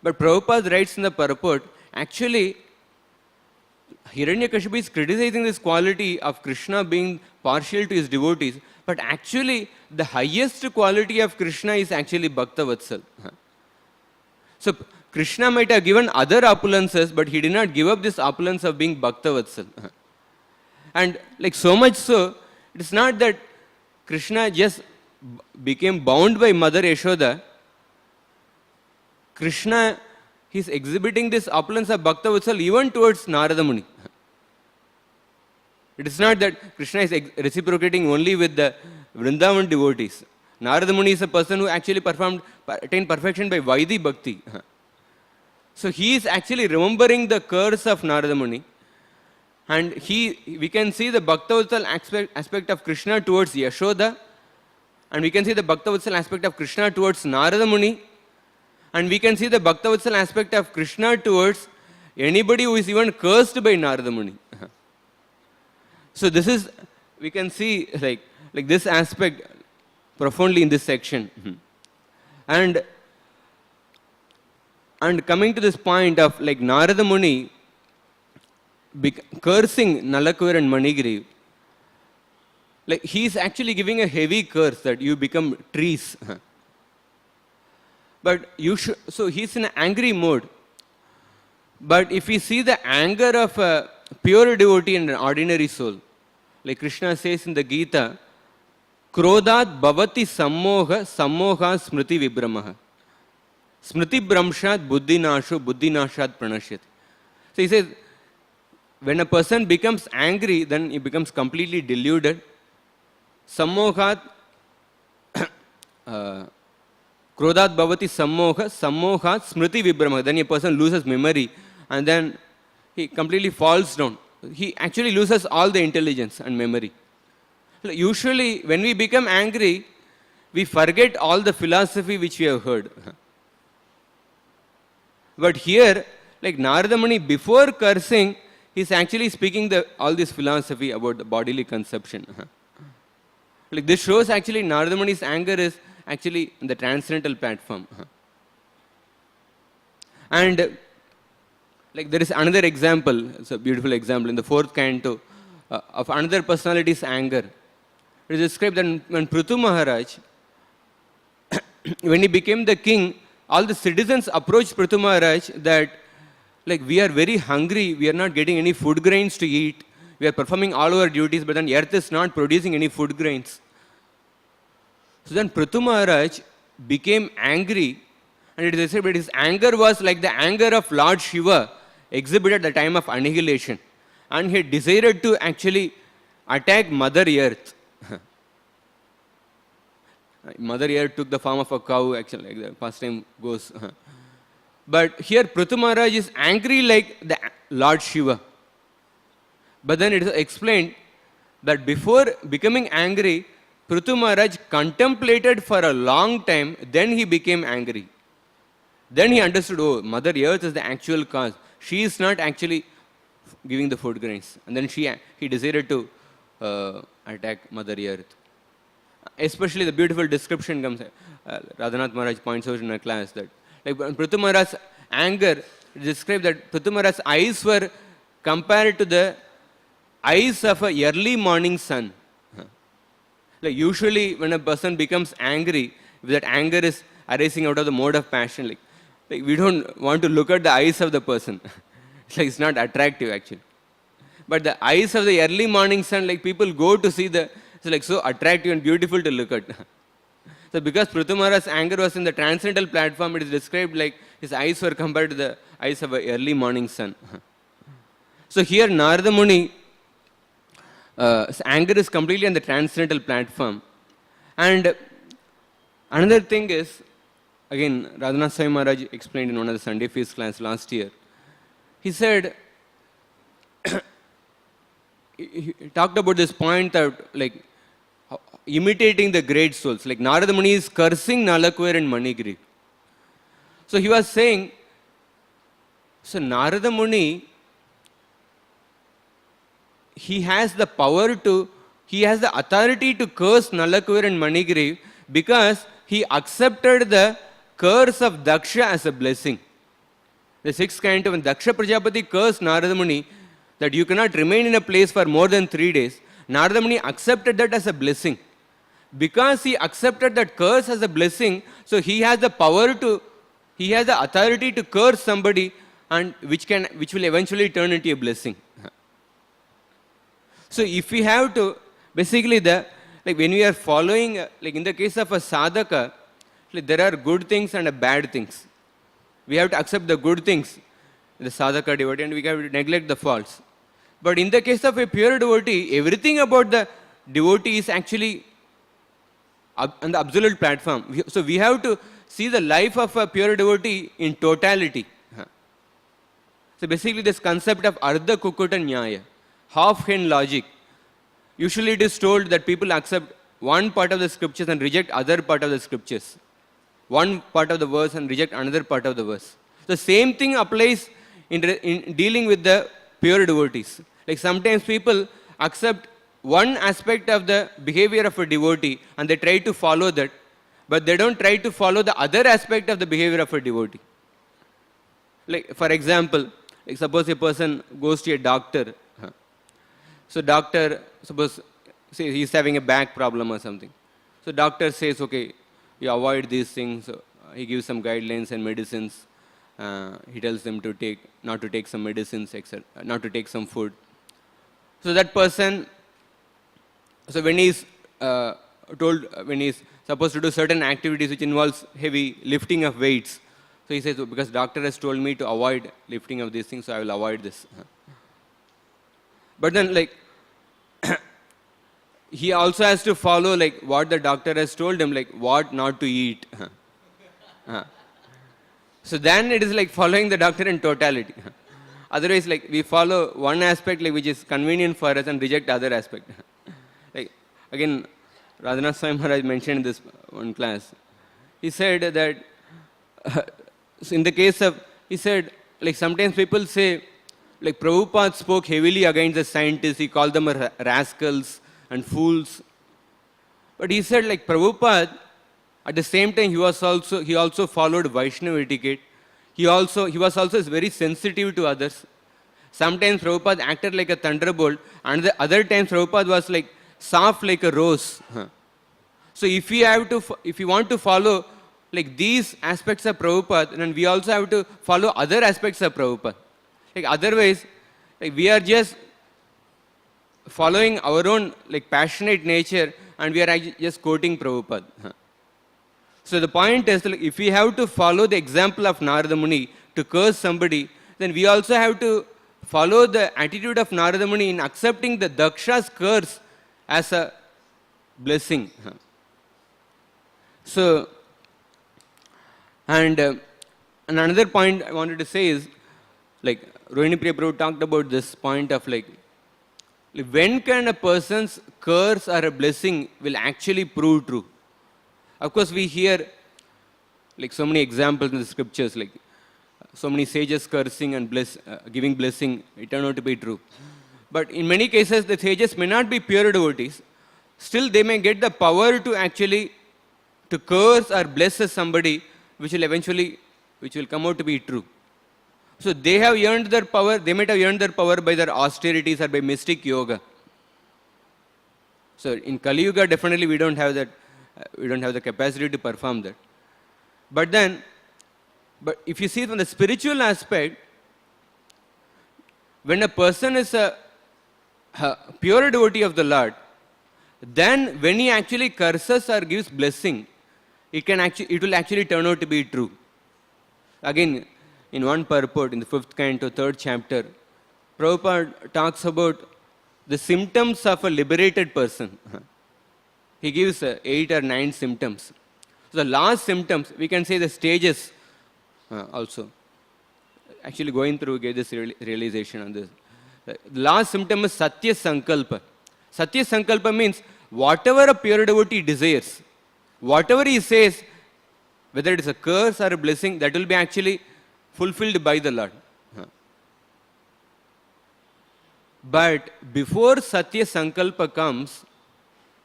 But Prabhupada writes in the purport, actually, Hiranyakashipu is criticizing this quality of Krishna being partial to his devotees, but actually the highest quality of Krishna is actually Bhakta Vatsal. So Krishna might have given other opulences, but he did not give up this opulence of being Bhakta Vatsal. And like so much so, it is not that Krishna just became bound by Mother Yashoda, Krishna, he's exhibiting this opulence of Bhakta Vatsal even towards Narada Muni. It is not that Krishna is reciprocating only with the Vrindavan devotees. Narada Muni is a person who actually attained perfection by Vaidhi Bhakti. So he is actually remembering the curse of Narada Muni. And we can see the Bhakta Vatsal aspect of Krishna towards Yashoda. And we can see the Bhakta Vatsal aspect of Krishna towards Narada Muni. And we can see the Bhakta Vatsal aspect of Krishna towards anybody who is even cursed by Narada Muni. So this is, we can see like this aspect profoundly in this section. And coming to this point of like Narada Muni cursing Nalakuvar and Manigriv, like he is actually giving a heavy curse that you become trees. But so he's in an angry mode. But if we see the anger of a pure devotee and an ordinary soul, like Krishna says in the Gita, Krodhat bhavati sammoha smriti vibhramaha. Smriti bramshat buddhinasho buddhinashat pranashyati. So he says, when a person becomes angry, then he becomes completely deluded. Sammohat, Krodhat bhavati sammohat smriti vibhramaha. Then a person loses memory and then he completely falls down. He actually loses all the intelligence and memory. Usually, when we become angry, we forget all the philosophy which we have heard. But here, like Narada Muni, before cursing, he's actually speaking all this philosophy about the bodily conception. Like this shows actually Narada Muni's anger is actually in the transcendental platform. And like there is another example, it's a beautiful example in the 4th canto of another personality's anger. It is described that when Prithu Maharaj, when he became the king, all the citizens approached Prithu Maharaj that like we are very hungry, we are not getting any food grains to eat, we are performing all our duties, but then earth is not producing any food grains. So then Prithu Maharaj became angry, and it is said that his anger was like the anger of Lord Shiva exhibited at the time of annihilation. And he desired to actually attack Mother Earth. Mother Earth took the form of a cow, actually, like the past time goes. But here Prithu Maharaj is angry like the Lord Shiva. But then it is explained that before becoming angry, Prithu Maharaj contemplated for a long time, then he became angry. Then he understood, oh, Mother Earth is the actual cause. She is not actually giving the food grains. And then he decided to attack Mother Earth. Especially the beautiful description comes, Radhanath Maharaj points out in a class that like Prithu Maharaj's anger described that Prithu Maharaj's eyes were compared to the eyes of a early morning sun. Like usually when a person becomes angry, if that anger is arising out of the mode of passion, like we don't want to look at the eyes of the person. It's not attractive actually. But the eyes of the early morning sun, like people go to see it's like so attractive and beautiful to look at. So because Prithu Maharaj's anger was in the transcendental platform, it is described like his eyes were compared to the eyes of an early morning sun. So here Narada Muni, his anger is completely on the transcendental platform. And another thing is, again, Radhanath Swami Maharaj explained in one of the Sunday feast class last year. He said, he talked about this point of like imitating the great souls. Like Narada Muni is cursing Nalakuvar and Manigriv. So he was saying, so Narada Muni, he has the authority to curse Nalakuvar and Manigriv because he accepted the curse of Daksha as a blessing. The 6th canto, when Daksha Prajapati cursed Narada Muni that you cannot remain in a place for more than 3 days, Narada Muni accepted that as a blessing. Because he accepted that curse as a blessing, so he has the authority to curse somebody, and which will eventually turn into a blessing. So if we have to, basically like when we are following, like in the case of a sadhaka, like there are good things and bad things. We have to accept the good things, the sadhaka devotee, and we have to neglect the false. But in the case of a pure devotee, everything about the devotee is actually on the absolute platform. So we have to see the life of a pure devotee in totality. So basically this concept of Ardha Kukuta Nyaya, half-hen logic. Usually it is told that people accept one part of the scriptures and reject other part of the scriptures. One part of the verse and reject another part of the verse. The same thing applies in dealing with the pure devotees. Like sometimes people accept one aspect of the behavior of a devotee and they try to follow that, but they don't try to follow the other aspect of the behavior of a devotee. Like for example, like suppose a person goes to a doctor. So doctor, suppose say he's having a back problem or something. So doctor says, okay, you avoid these things. So he gives some guidelines and medicines. He tells them to take, not to take some medicines, etc., not to take some food. So that person, so when he's when he's supposed to do certain activities which involves heavy lifting of weights, so he says, oh, because doctor has told me to avoid lifting of these things, so I will avoid this. But then like, he also has to follow like what the doctor has told him, like what not to eat. So then it is like following the doctor in totality. Otherwise, like we follow one aspect like which is convenient for us and reject other aspect. Like again, Radhanath Swami Maharaj mentioned in this one class. He said that so in the case of, he said like sometimes people say like Prabhupada spoke heavily against the scientists. He called them rascals and fools. But he said like Prabhupada, at the same time he also followed Vaishnava etiquette. He was also very sensitive to others. Sometimes Prabhupada acted like a thunderbolt, and the other times Prabhupada was like soft like a rose. So if you want to follow like these aspects of Prabhupada, then we also have to follow other aspects of Prabhupada. Like otherwise, like we are just following our own like passionate nature and we are just quoting Prabhupada. So the point is, like, if we have to follow the example of Narada Muni to curse somebody, then we also have to follow the attitude of Narada Muni in accepting the Daksha's curse as a blessing. So, and another point I wanted to say is, like Rohini Priya Prabhu talked about this point of like when can a person's curse or a blessing will actually prove true? Of course, we hear like so many examples in the scriptures, like so many sages cursing and giving blessing, it turned out to be true. But in many cases, the sages may not be pure devotees. Still, they may get the power to actually to curse or bless somebody, which will come out to be true. So they have earned their power. They might have earned their power by their austerities or by mystic yoga. So in Kali Yuga, definitely we don't have that. We don't have the capacity to perform that. But if you see from the spiritual aspect, when a person is a pure devotee of the Lord, then when he actually curses or gives blessing, it will actually turn out to be true. Again, in one purport, in the 5th canto, 3rd chapter, Prabhupada talks about the symptoms of a liberated person. He gives 8 or 9 symptoms. So the last symptoms, we can say the stages also. Actually going through, gave this realization on this. The last symptom is Satya Sankalpa. Satya Sankalpa means whatever a pure devotee desires, whatever he says, whether it is a curse or a blessing, that will be actually fulfilled by the Lord. But before Satya Sankalpa comes,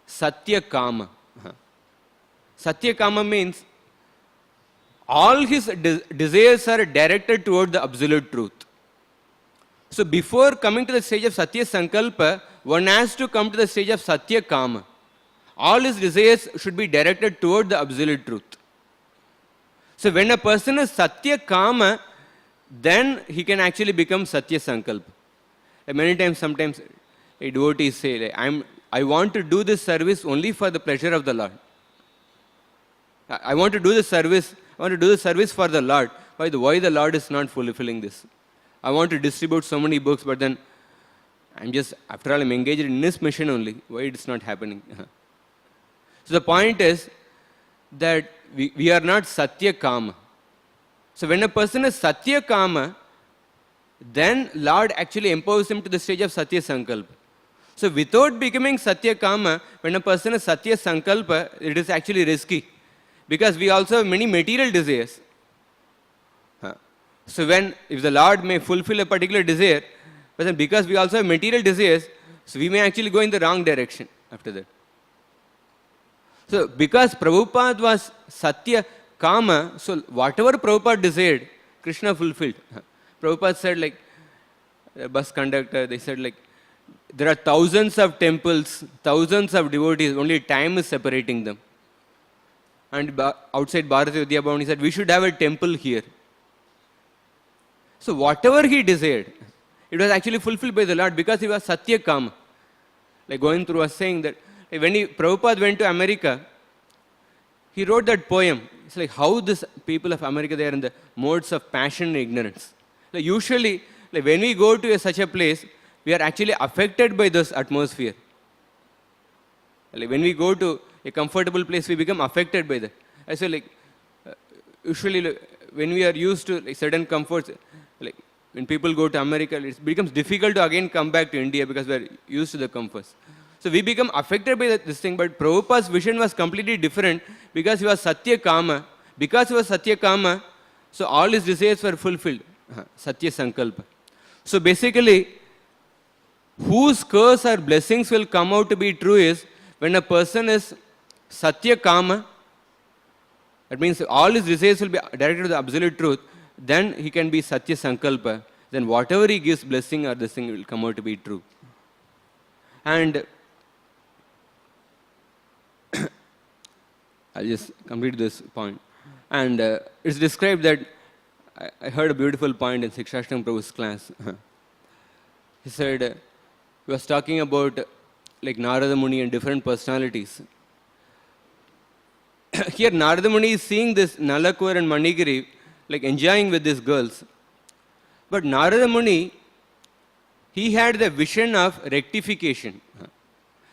Satya Kama. Satya Kama means all his desires are directed toward the absolute truth. So before coming to the stage of Satya Sankalpa, one has to come to the stage of Satya Kama. All his desires should be directed toward the absolute truth. So when a person is Satya Kama, then he can actually become Satya Sankalpa. Many times, sometimes a devotees say, like, I want to do this service only for the pleasure of the Lord. I want to do this service. I want to do the service for the Lord. Why the Lord is not fulfilling this? I want to distribute so many books, but then after all, I'm engaged in this mission only. Why it's not happening? So the point is that we are not Satya Kama. So when a person is Satya Kama, then Lord actually empowers him to the stage of Satya Sankalpa. So without becoming Satya Kama, when a person is Satya Sankalpa, it is actually risky. Because we also have many material desires. So if the Lord may fulfill a particular desire, but then because we also have material desires, so we may actually go in the wrong direction after that. So because Prabhupada was Satya Kama, so whatever Prabhupada desired, Krishna fulfilled. Prabhupada said, like, the bus conductor, they said, like, there are thousands of temples, thousands of devotees, only time is separating them. And outside Bharati Vidya Bhavan, he said, we should have a temple here. So whatever he desired, it was actually fulfilled by the Lord because he was Satya Kama. Like Govind was saying that when Prabhupada went to America, he wrote that poem. It's like how this people of America, they are in the modes of passion and ignorance. Like usually, like when we go to such a place, we are actually affected by this atmosphere. Like when we go to a comfortable place, we become affected by that. I say like, usually when we are used to like certain comforts, like when people go to America, it becomes difficult to again come back to India because we are used to the comforts. So we become affected by this thing, but Prabhupada's vision was completely different because he was Satya Kama. Because he was Satya Kama, so all his desires were fulfilled. Satya Sankalpa. So basically, whose curse or blessings will come out to be true is when a person is Satya Kama, that means all his desires will be directed to the absolute truth, then he can be Satya Sankalpa. Then whatever he gives blessing or this thing will come out to be true. And I'll just complete this point. And it's described that I heard a beautiful point in Sikshashtram Prabhu's class. He said, he was talking about like Narada Muni and different personalities. Here Narada Muni is seeing this Nalakur and Manigiri like enjoying with these girls. But Narada Muni, he had the vision of rectification.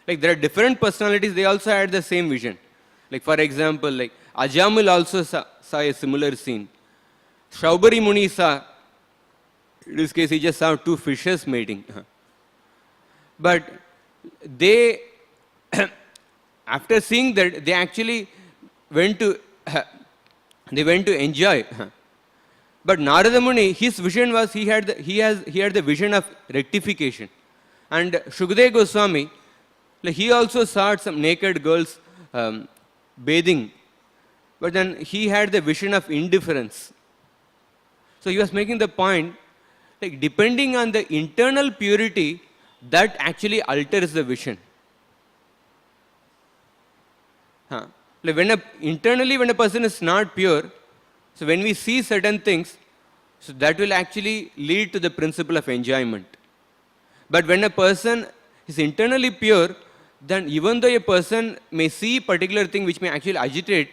Like there are different personalities, they also had the same vision. Like for example, like Ajamil also saw a similar scene. Shaubari Muni saw, in this case he just saw two fishes mating. But they, after seeing that, they actually went to enjoy. But Narada Muni, his vision was he had the vision of rectification. And Shukadeva Goswami, like he also saw some naked girls bathing, but then he had the vision of indifference. So he was making the point, like depending on the internal purity, that actually alters the vision. Like internally when a person is not pure, so when we see certain things, so that will actually lead to the principle of enjoyment. But when a person is internally pure, then even though a person may see particular thing which may actually agitate,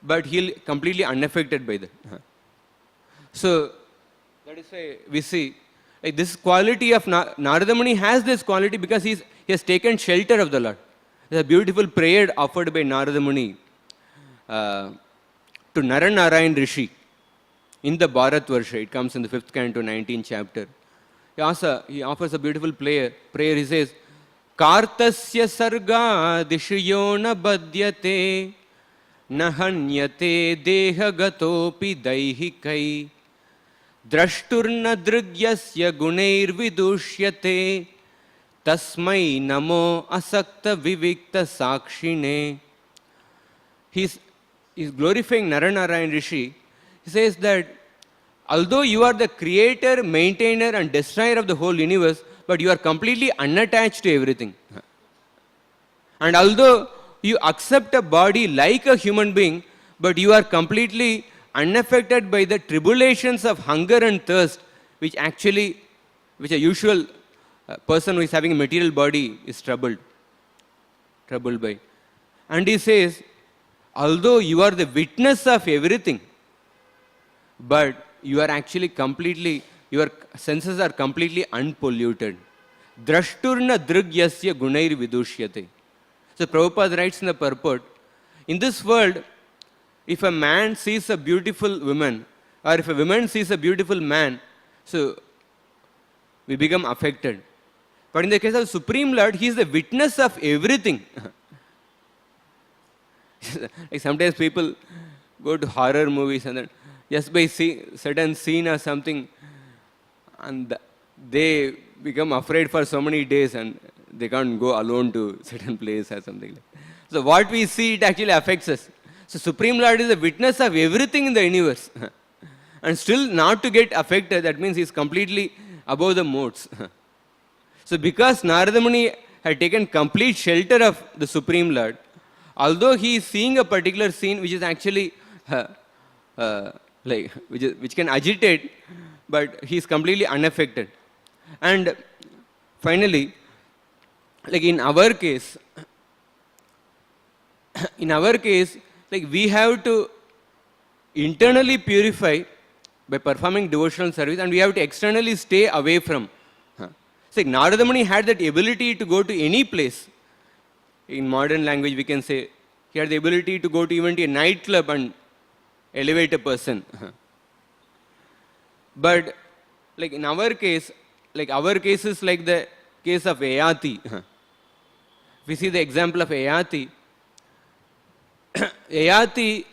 but he'll completely unaffected by that. So that is why we see like this quality of Narada Muni has this quality because he has taken shelter of the Lord. There's a beautiful prayer offered by Narada Muni to Naranarayan Rishi in the Bharatvarsha. It comes in the 5th canto, 19th chapter. He offers a beautiful prayer. He says, Kartasya sarga dishiyo na badyate na hanyate deha gatopi daihikai drashturna drygyasya gunair vidushyate tasmai namo asakta vivikta sakshine. He's glorifying Naranarayan Rishi. He says that although you are the creator, maintainer and destroyer of the whole universe, but you are completely unattached to everything. And although you accept a body like a human being, but you are completely unaffected by the tribulations of hunger and thirst, which a usual person who is having a material body is troubled. troubled by. And he says, although you are the witness of everything, but you are actually completely, your senses are completely unpolluted. Drashturna dhrugyasya gunair vidushyate. So Prabhupada writes in the purport, in this world, if a man sees a beautiful woman, or if a woman sees a beautiful man, so we become affected. But in the case of Supreme Lord, He is the witness of everything. Like sometimes people go to horror movies and then just by seeing certain scene or something, and they become afraid for so many days and they can't go alone to certain place or something like that. So what we see, it actually affects us. So Supreme Lord is a witness of everything in the universe. And still not to get affected, that means he is completely above the modes. So because Narada Muni had taken complete shelter of the Supreme Lord, although he is seeing a particular scene which is actually which can agitate, but he is completely unaffected. And finally, like in our case, like we have to internally purify by performing devotional service, and we have to externally stay away from. So like Narada Muni had that ability to go to any place. In modern language, we can say he had the ability to go to even to a nightclub and elevate a person. But like in our case, like our case is like the case of Yayati. If we see the example of Yayati, Yayati,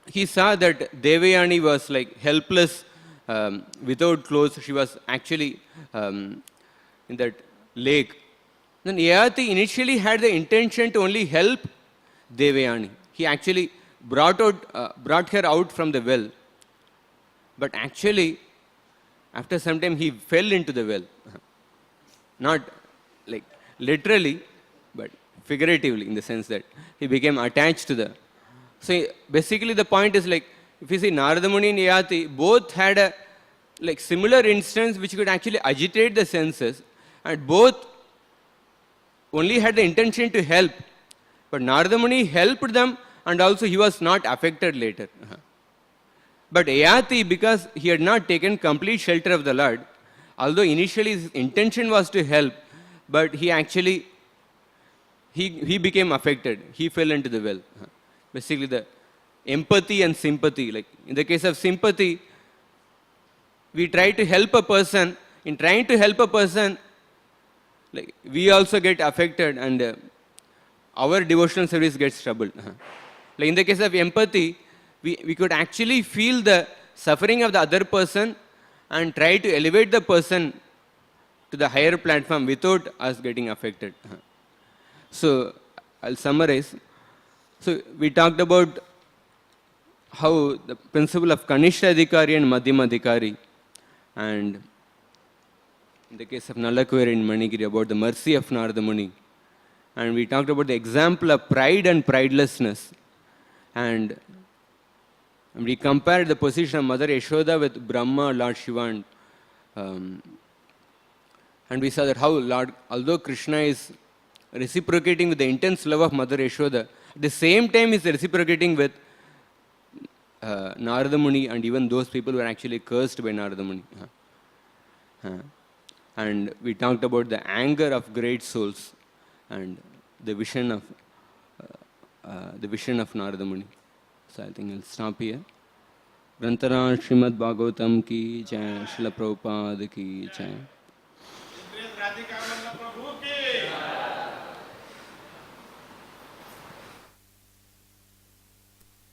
he saw that Devayani was like helpless, without clothes. She was actually in that lake. Then Yayati initially had the intention to only help Devayani. He actually brought her out from the well. But actually, after some time, he fell into the well. Not like literally, but figuratively, in the sense that he became attached to the. So basically, the point is like, if you see Narada Muni and Yayati, both had a like similar instance which could actually agitate the senses, and both only had the intention to help. But Narada Muni helped them, and also he was not affected later. But Yayati, because he had not taken complete shelter of the Lord, although initially his intention was to help, but he actually, he became affected. He fell into the well. Basically the empathy and sympathy. Like in the case of sympathy, we try to help a person. In trying to help a person, like we also get affected, and our devotional service gets troubled. Like in the case of empathy, we could actually feel the suffering of the other person and try to elevate the person to the higher platform without us getting affected. So I'll summarize. So we talked about how the principle of Kanishta Adhikari and Madhyama Adhikari, and in the case of Nalakuver in Manigiri, about the mercy of Narada Muni. And we talked about the example of pride and pridelessness. And we compared the position of Mother Yashoda with Brahma, Lord Shiva. And we saw that how Lord, although Krishna is reciprocating with the intense love of Mother Yashoda, at the same time he is reciprocating with Narada Muni, and even those people who are actually cursed by Narada Muni. And we talked about the anger of great souls and the vision of Narada Muni. So I think I'll stop here. Grantara Srimad Bhagavatam ki jai, Srila Prabhupada ki jai.